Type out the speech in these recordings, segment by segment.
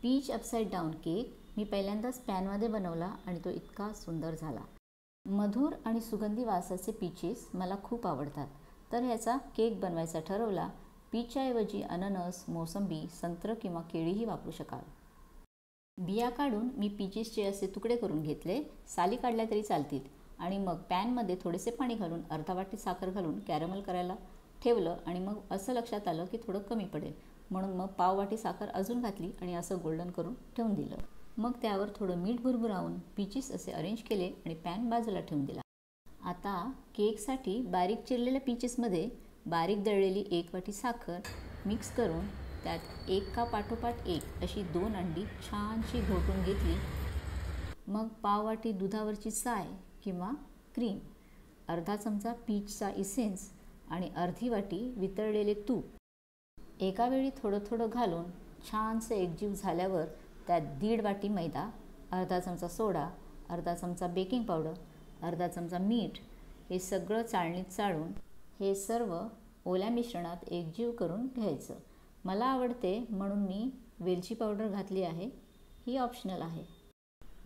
Peach upside down cake मी पहिल्यांदाच पॅनमध्ये बनवला आणि तो इतका सुंदर झाला। मधुर आणि सुगंधी वासाचे पीचेस मला खूप आवडतात, तर ह्याचा केक बनवायचा ठरवला। पीचच्या ऐवजी अननस, मोसंबी, संत्र किंवा केळीही वापरू शकाल। बिया काढून मी पीचेसचे असे तुकडे करून घेतले, साली काढल्या तरी चालतील, आणि मग पॅनमध्ये थोडेसे पाणी घालून अर्धा वाटी साखर घालून कॅरमल करायला ठेवलं। आणि मग असं लक्षात आलं की थोडं कमी पडेल, म्हणून मग पाव वाटी साखर अजून घातली आणि असं गोल्डन करून ठेवून दिलं। मग त्यावर थोडं मीठ भुरभुरावून पीचेस असे अरेंज केले आणि पॅन बाजूला ठेवून दिला। आता केकसाठी बारीक चिरलेल्या पीचेसमध्ये बारीक दळलेली 1 वाटी साखर मिक्स करून त्यात एका पाठोपाठ एक अशी 2 अंडी छानशी घोटून घेतली। मग पाव वाटी दुधावरची साय किंवा क्रीम, अर्धा चमचा पीचचा इसेन्स आणि अर्धी वाटी वितळलेले तूप एका वेळी थोडं थोडं घालून छानसे एकजीव झाल्यावर त्यात 1.5 वाटी मैदा, अर्धा चमचा सोडा, अर्धा चमचा बेकिंग पावडर, अर्धा चमचा मीठ हे सगळं चाळणीत चाळून हे सर्व ओल्या मिश्रणात एकजीव करून घ्यायचं। मला आवडते म्हणून मी वेलची पावडर घातली आहे, ही ऑप्शनल आहे।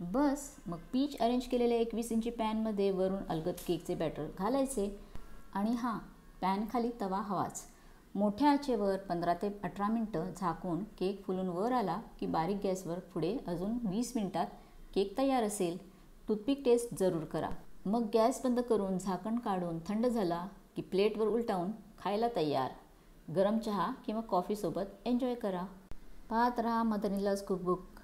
बस मग पीच अरेंज केलेल्या 21 इंची पॅनमध्ये वरून अलगद केकचे बॅटर घालायचे आणि पॅन खाली तवा हवाच। मोठ्या आचेवर 15 ते 18 मिनिटं झाकून केक फुलून वर आला की बारीक गॅसवर पुढे अजून 20 मिनिटात केक तयार असेल। टूथपिक टेस्ट जरूर करा। मग गॅस बंद करून झाकण काढून थंड झाला की प्लेटवर उलटावून खायला तयार। गरम चहा किंवा कॉफीसोबत एन्जॉय करा। पाहत रहा मदर इन लॉज कुकबुक।